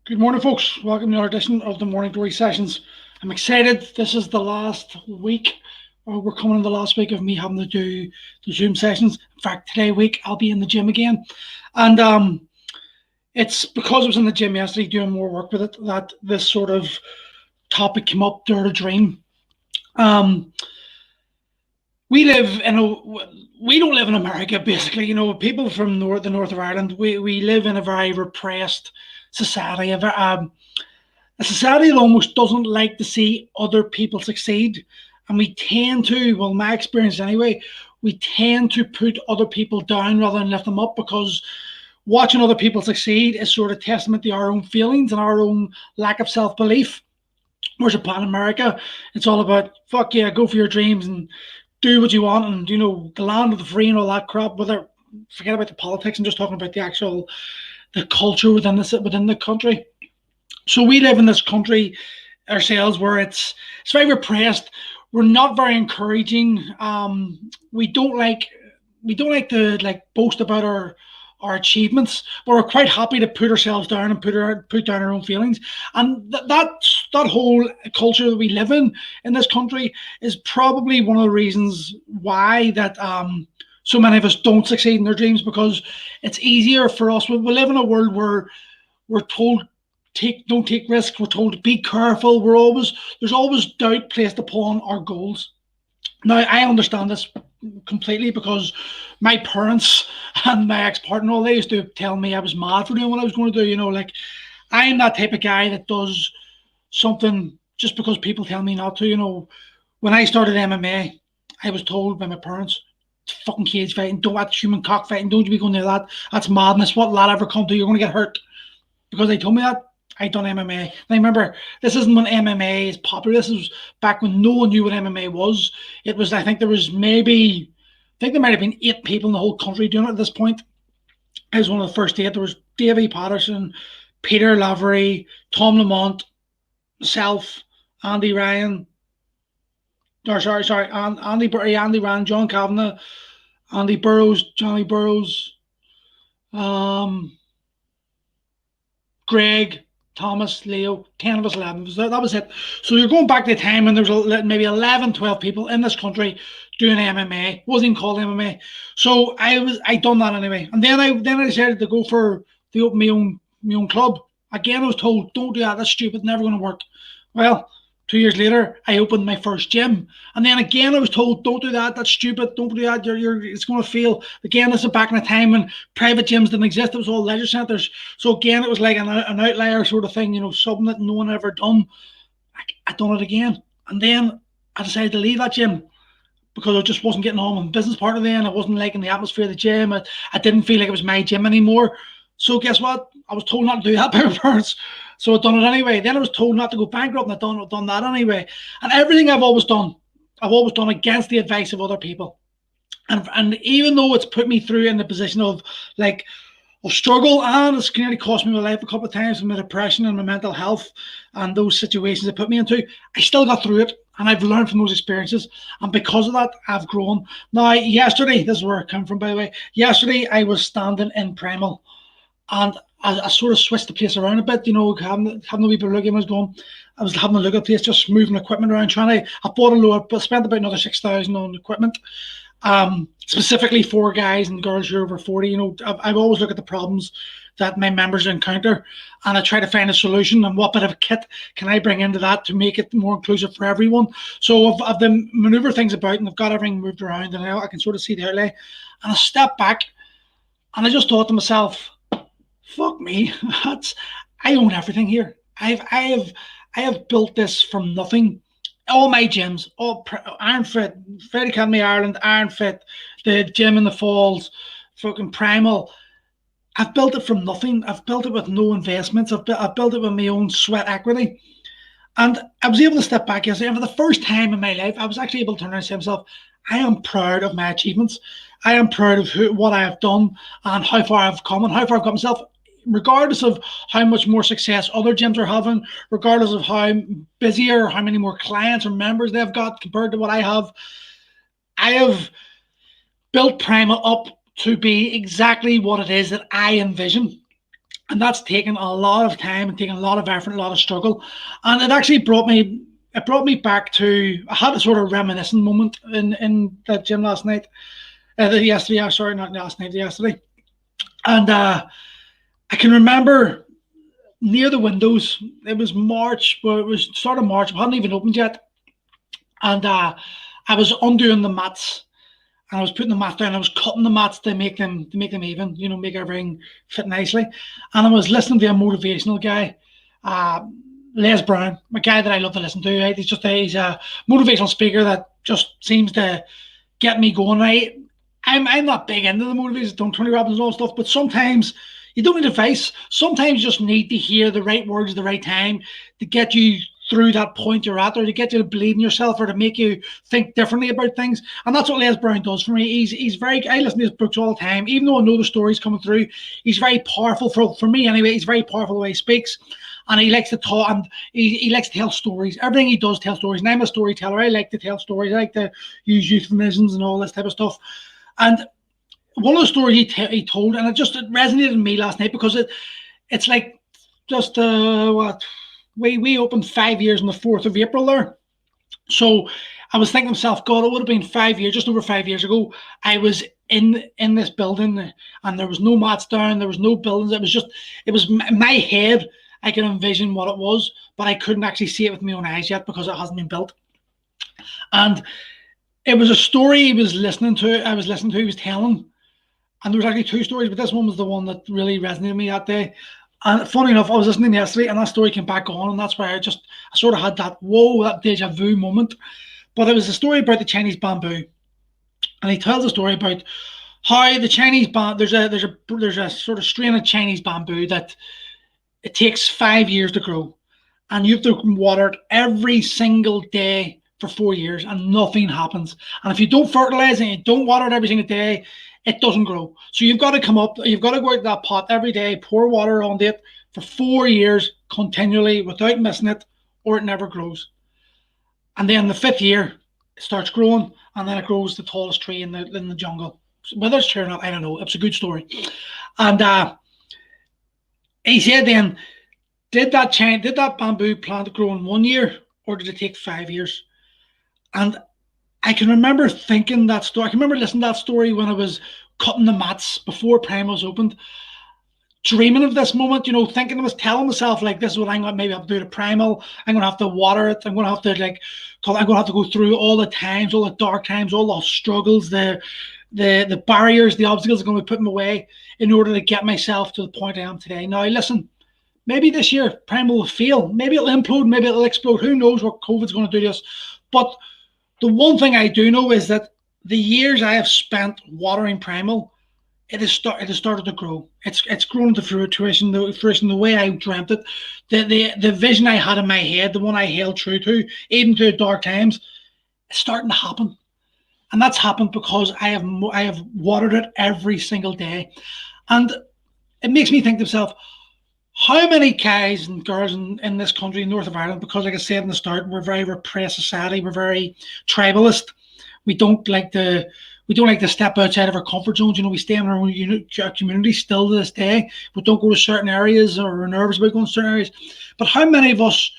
Good morning, folks. Welcome to our edition of the Morning Glory Sessions. I'm excited. This is the last week, or we're coming in the last week of me having to do the Zoom sessions. In fact, today week I'll be in the gym again, and it's because I was in the gym yesterday doing more work with it that this sort of topic came up. Dare to dream. Um, we live in a we don't live in America, basically. People from the north of Ireland. We live in a very repressed society. A society that almost doesn't like to see other people succeed. And we tend to, well, my experience anyway, we tend to put other people down rather than lift them up, because watching other people succeed is sort of testament to our own feelings and our own lack of self belief. Whereas in America, it's all about fuck yeah, go for your dreams and do what you want, and the land of the free and all that crap. Whether forget about the politics and just talking about the culture within the country. So we live in this country ourselves where it's very repressed. We're not very encouraging. We don't like to boast about our achievements, but we're quite happy to put ourselves down and put down our own feelings. And that whole culture that we live in this country is probably one of the reasons why that so many of us don't succeed in their dreams, because it's easier for us. We live in a world where we're told don't take risks. We're told to be careful. There's always doubt placed upon our goals. Now I understand this completely, because my parents and my ex-partner, all they used to tell me I was mad for doing what I was going to do. Like, I'm that type of guy that does something just because people tell me not to. When I started MMA, I was told by my parents, fucking cage fighting, don't watch human cockfighting, don't you be going near that. That's madness. What lad ever come to? You're going to get hurt. Because they told me that. I done MMA. And I remember, this isn't when MMA is popular. This was back when no one knew what MMA was. It was, I think there might have been 8 people in the whole country doing it at this point. I was one of the first 8. There was Davey Patterson, Peter Lavery, Tom Lamont, myself, Andy Ryan, or sorry, Andy Ryan, John Kavanagh, Andy Burrows, Johnny Burrows, um, Greg, Thomas, Leo, 10 of us, 11. That was it. So you're going back to the time when there was maybe 11, 12 people in this country doing MMA. It wasn't even called MMA. So I done that anyway. And then I decided to go for the open my own club. Again, I was told, don't do that, that's stupid, never going to work. Well, 2 years later, I opened my first gym. And then again, I was told, don't do that, that's stupid, don't do that, it's going to fail. Again, this is back in a time when private gyms didn't exist, it was all leisure centres. So again, it was like an outlier sort of thing, something that no one ever done. I done it again. And then I decided to leave that gym, because I just wasn't getting on with my business partner then. I wasn't liking the atmosphere of the gym. I didn't feel like it was my gym anymore. So guess what? I was told not to do that by my parents. So I done it anyway. Then I was told not to go bankrupt, and I done that anyway. And everything I've always done against the advice of other people. And even though it's put me through in the position of struggle, and it's nearly cost me my life a couple of times with my depression and my mental health and those situations it put me into, I still got through it, and I've learned from those experiences, and because of that, I've grown. Now, yesterday, this is where I come from, by the way. Yesterday, I was standing in Primal, and I sort of switched the place around a bit, having a wee bit of look at I was going. I was having a look at the place, just moving equipment around, I bought a load, but spent about another 6,000 on equipment, specifically for guys and girls who are over 40. I've always looked at the problems that my members encounter, and I try to find a solution, and what bit of kit can I bring into that to make it more inclusive for everyone. So I've been maneuver things about, and I've got everything moved around, and I can sort of see the outlay. And I stepped back, and I just thought to myself, fuck me, I own everything here. I have built this from nothing. All my gyms, all Iron Fit, Fred Academy Ireland, Iron Fit, the gym in the Falls, fucking Primal. I've built it from nothing. I've built it with no investments. I've built it with my own sweat equity. And I was able to step back yesterday, and for the first time in my life, I was actually able to turn around and say to myself, I am proud of my achievements. I am proud of what I have done and how far I've come and how far I've got myself, regardless of how much more success other gyms are having, regardless of how busier, how many more clients or members they've got compared to what I have built Primal up to be exactly what it is that I envision. And that's taken a lot of time and taken a lot of effort, a lot of struggle. And it actually brought me back to, I had a sort of reminiscent moment in that gym last night. Yesterday, sorry, not last night, yesterday. And I can remember near the windows, it was March, but it was start of March, it hadn't even opened yet. And I was undoing the mats, and I was putting the mats down. I was cutting the mats to make them even, make everything fit nicely. And I was listening to a motivational guy, uh, Les Brown, a guy that I love to listen to. Right? He's a motivational speaker that just seems to get me going. Right? I'm not big into the movies, don't Tony Robbins and all stuff, but sometimes you don't need advice. Sometimes you just need to hear the right words at the right time to get you through that point you're at, or to get you to believe in yourself, or to make you think differently about things. And that's what Les Brown does for me. He's very, I listen to his books all the time, even though I know the stories coming through. He's very powerful for me anyway. He's very powerful the way he speaks. And he likes to talk, and he likes to tell stories. Everything he does tell stories. And I'm a storyteller. I like to tell stories. I like to use euphemisms and all this type of stuff. And one of the stories he told, and it resonated with me last night, because it's like just what we opened 5 years on the 4th of April there. So I was thinking to myself, God, it would have been 5 years, just over 5 years ago. I was in this building, and there was no mats down, there was no buildings. It was my head. I could envision what it was, but I couldn't actually see it with my own eyes yet, because it hasn't been built. And it was a story he was listening to. He was telling, and there was actually two stories, but this one was the one that really resonated with me that day. And funny enough, I was listening yesterday, and that story came back on, and that's where I sort of had that whoa, that deja vu moment. But it was a story about the Chinese bamboo, and he tells a story about how the Chinese there's a sort of strain of Chinese bamboo that it takes 5 years to grow, and you have to water it every single day for 4 years, and nothing happens. And if you don't fertilize and you don't water it every single day, it doesn't grow. So you've got to go out that pot every day, pour water on it for 4 years continually without missing it, or it never grows. And then the 5th year, it starts growing, and then it grows the tallest tree in the jungle. Whether it's true or not, I don't know. It's a good story. And he said then, did that bamboo plant grow in 1 year, or did it take 5 years? And I can remember thinking that story. I can remember listening to that story when I was cutting the mats before Prime was opened, dreaming of this moment, thinking, I was telling myself, like, this is what I'm going to maybe have to do to Primal. I'm going to have to water it. I'm going to have to go through all the times, all the dark times, all the struggles, the barriers, the obstacles are going to be put in my way in order to get myself to the point I am today. Now, listen, maybe this year Primal will fail. Maybe it'll implode. Maybe it'll explode. Who knows what COVID's going to do to us? But the one thing I do know is that the years I have spent watering Primal, it has started to grow. It's grown to fruition, the way I dreamt it, the vision I had in my head, the one I held true to, even through dark times, it's starting to happen. And that's happened because I have watered it every single day. And it makes me think to myself, how many guys and girls in this country, in north of Ireland, because like I said in the start, we're a very repressed society, we're very tribalist. We don't like to step outside of our comfort zones. We stay in our own community still to this day. We don't go to certain areas, or we're nervous about going to certain areas. But how many of us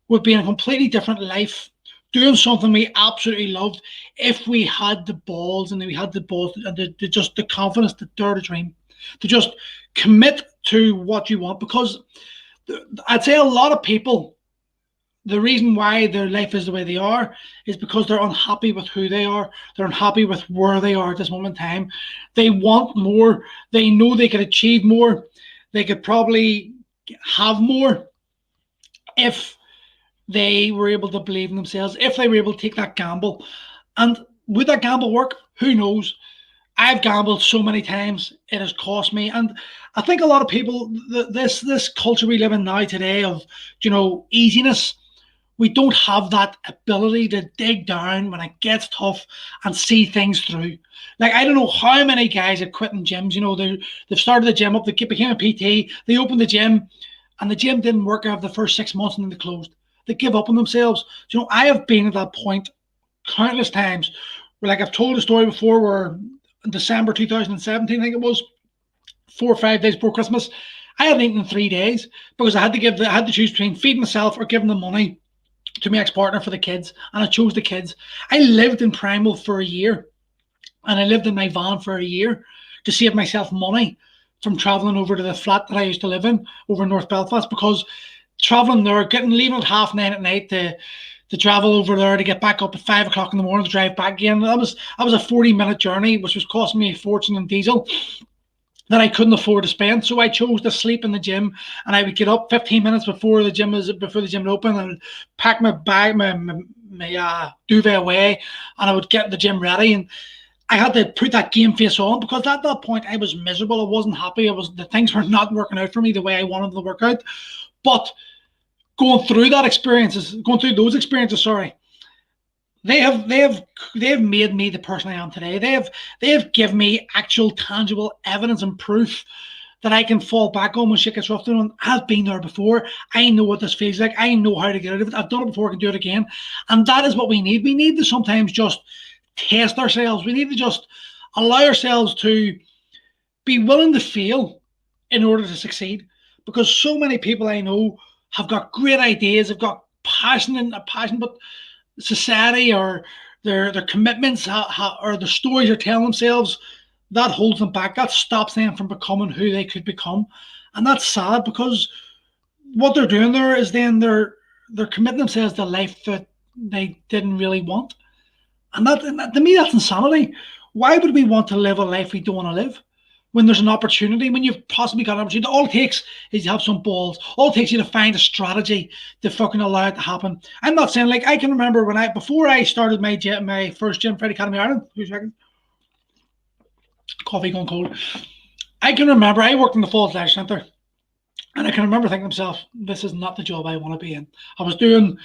would be in a completely different life, doing something we absolutely loved, if we had the balls and the confidence to dare to dream, to just commit to what you want? Because I'd say a lot of people, the reason why their life is the way they are is because they're unhappy with who they are. They're unhappy with where they are at this moment in time. They want more. They know they could achieve more. They could probably have more if they were able to believe in themselves, if they were able to take that gamble. And would that gamble work? Who knows? I've gambled so many times, it has cost me. And I think a lot of people, this culture we live in now today of, easiness, we don't have that ability to dig down when it gets tough and see things through. Like, I don't know how many guys are quitting gyms. They've started the gym up, they became a PT, they opened the gym, and the gym didn't work after the first 6 months, and then they closed. They give up on themselves. I have been at that point countless times. Like, I've told a story before where in December 2017, I think it was, 4 or 5 days before Christmas, I hadn't eaten in 3 days because I had to choose between feeding myself or giving the money to my ex-partner for the kids, and I chose the kids. I lived in Primal for a year, and I lived in my van for a year to save myself money from travelling over to the flat that I used to live in over in North Belfast, because travelling there, leaving at 9:30 at night to travel over there to get back up at 5 o'clock in the morning to drive back again. That was a 40-minute journey, which was costing me a fortune in diesel that I couldn't afford to spend. So I chose to sleep in the gym, and I would get up 15 minutes before the gym would open, and pack my bag, my duvet away, and I would get the gym ready. And I had to put that game face on, because at that point I was miserable. I wasn't happy. The things were not working out for me the way I wanted them to work out. But going through those experiences, sorry, they have made me the person I am today. They have given me actual tangible evidence and proof that I can fall back on when shit gets rough. I've been there before. I know what this feels like. I know how to get out of it. I've done it before. I can do it again. And that is what we need. We need to sometimes just test ourselves. We need to just allow ourselves to be willing to fail in order to succeed. Because so many people I know have got great ideas, have got passion, but society or their commitments or the stories they're telling themselves, that holds them back. That stops them from becoming who they could become. And that's sad, because what they're doing there is then they're committing themselves to a life that they didn't really want. And that, to me, that's insanity. Why would we want to live a life we don't want to live when there's an opportunity, when you've possibly got an opportunity? All it takes is you have some balls. All it takes you to find a strategy to fucking allow it to happen. I'm not saying, like, I can remember before I started my first gym, Fight Academy Ireland, 2 seconds, coffee gone cold. I can remember I worked in the Falls Leisure Centre, and I can remember thinking to myself, this is not the job I want to be in. I was doing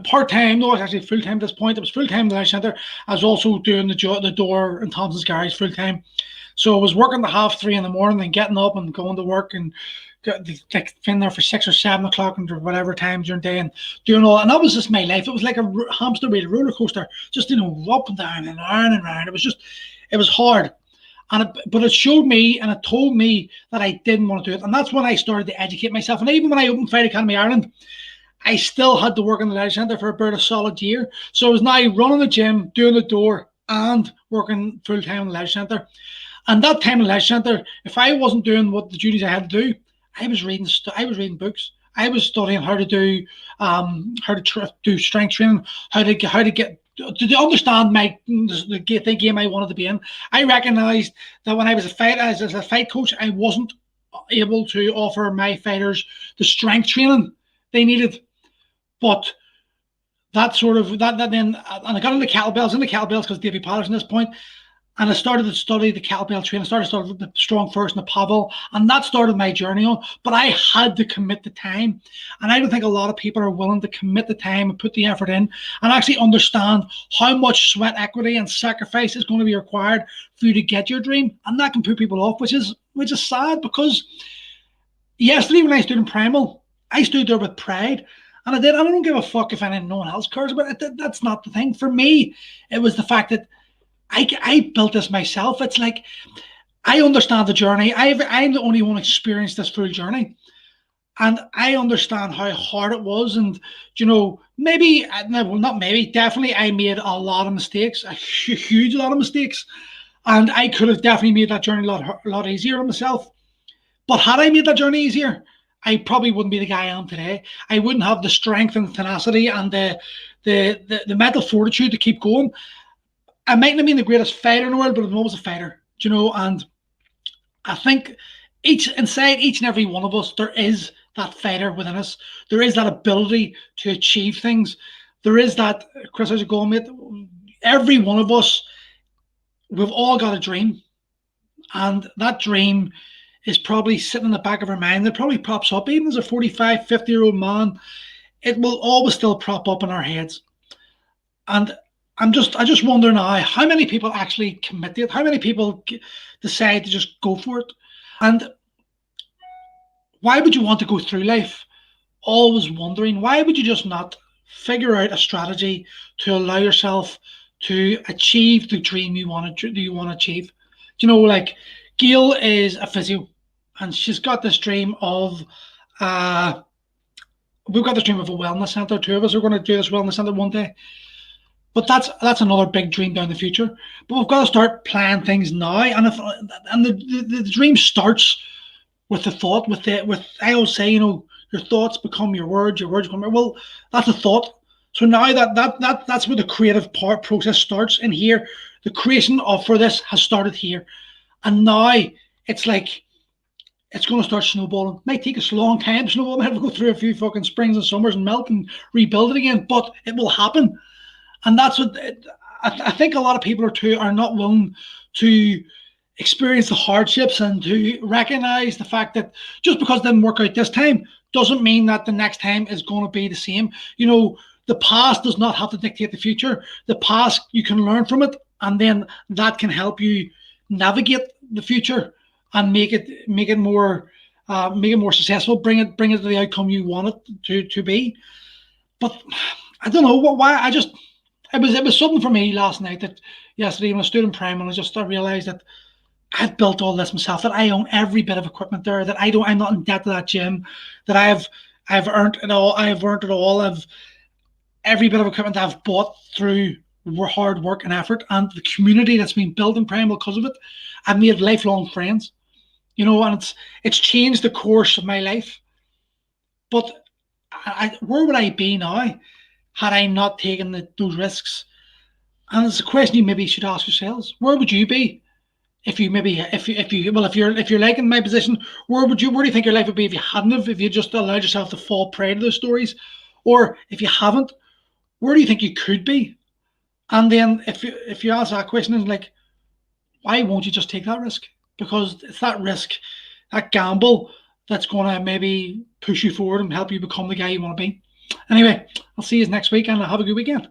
part-time. No, it was actually full-time at this point. It was full-time in the Leisure Centre. I was also doing the door in Thompson's Garage full-time. So I was working to 3:30 in the morning and getting up and going to work, and been there for 6 or 7 o'clock and whatever time during the day, and doing all. And that was just my life. It was like a hamster wheel, a roller coaster, just up and down and round and round. It was hard. But it showed me, and it told me that I didn't want to do it. And that's when I started to educate myself. And even when I opened Fight Academy Ireland, I still had to work in the Leisure Centre for about a solid year. So I was now running the gym, doing the door, and working full-time in the Leisure Centre. And that time in the Leisure Centre, if I wasn't doing what the duties I had to do, I was reading books. I was studying how to do strength training, how to get to understand the game I wanted to be in. I recognised that when I was as a fight coach, I wasn't able to offer my fighters the strength training they needed. But that then, and I got into kettlebells because Davy Patterson at this point. And I started to study the kettlebell training. I started with the Strong First and the Pavel, and that started my journey on. But I had to commit the time, and I don't think a lot of people are willing to commit the time and put the effort in, and actually understand how much sweat equity and sacrifice is going to be required for you to get your dream. And that can put people off, which is sad, because yesterday when I stood in Primal, I stood there with pride. And I don't give a fuck if no one else cares about it. That's not the thing. For me, it was the fact that I built this myself. It's like, I understand the journey. I'm the only one who experienced this full journey. And I understand how hard it was. And, definitely I made a lot of mistakes, a huge lot of mistakes. And I could have definitely made that journey a lot easier on myself. But had I made that journey easier, I probably wouldn't be the guy I am today. I wouldn't have the strength and tenacity and the mental fortitude to keep going. I might not be the greatest fighter in the world, but I'm always a fighter, and I think inside each and every one of us, there is that fighter within us. There is that ability to achieve things. There is that, Chris, how's it going, mate? Every one of us, we've all got a dream, and that dream is probably sitting in the back of our mind. It probably pops up, even as a 45, 50-year-old man, it will always still prop up in our heads. And I just wonder now, how many people actually commit to it? How many people decide to just go for it? And why would you want to go through life always wondering? Why would you just not figure out a strategy to allow yourself to achieve the dream you want to achieve? Like, Gail is a physio, and she's got this dream of we've got this dream of a wellness center. Two of us are going to do this wellness center one day. But that's another big dream down the future. But we've got to start planning things now, and the dream starts with the thought. With I always say, your thoughts become your words. Your words become well. That's a thought. So now that's where the creative part process starts. And here, the creation of for this has started here, and now it's like it's going to start snowballing. It might take us a long time. Snowball might have to go through a few fucking springs and summers and melt and rebuild it again, but it will happen. And that's what I think a lot of people are not willing to experience the hardships and to recognize the fact that just because it didn't work out this time doesn't mean that the next time is going to be the same. The past does not have to dictate the future. The past, you can learn from it, and then that can help you navigate the future and make it more successful. Bring it to the outcome you want it to be. But I don't know why. It was something for me last night that yesterday when I stood in Prime and I realized that I've built all this myself, that I own every bit of equipment there, that I'm not in debt to that gym, that I've earned it all. I've earned it all. I've every bit of equipment I've bought through hard work and effort, and the community that's been built in Primal because of it. I've made lifelong friends, and it's changed the course of my life. But where would I be now had I not taken those risks? And it's a question you maybe should ask yourselves. Where would you be if you're like in my position? Where do you think your life would be if you just allowed yourself to fall prey to those stories? Or if you haven't, where do you think you could be? And then if you ask that question, it's like, why won't you just take that risk? Because it's that risk, that gamble, that's going to maybe push you forward and help you become the guy you want to be. Anyway, I'll see you next week, and have a good weekend.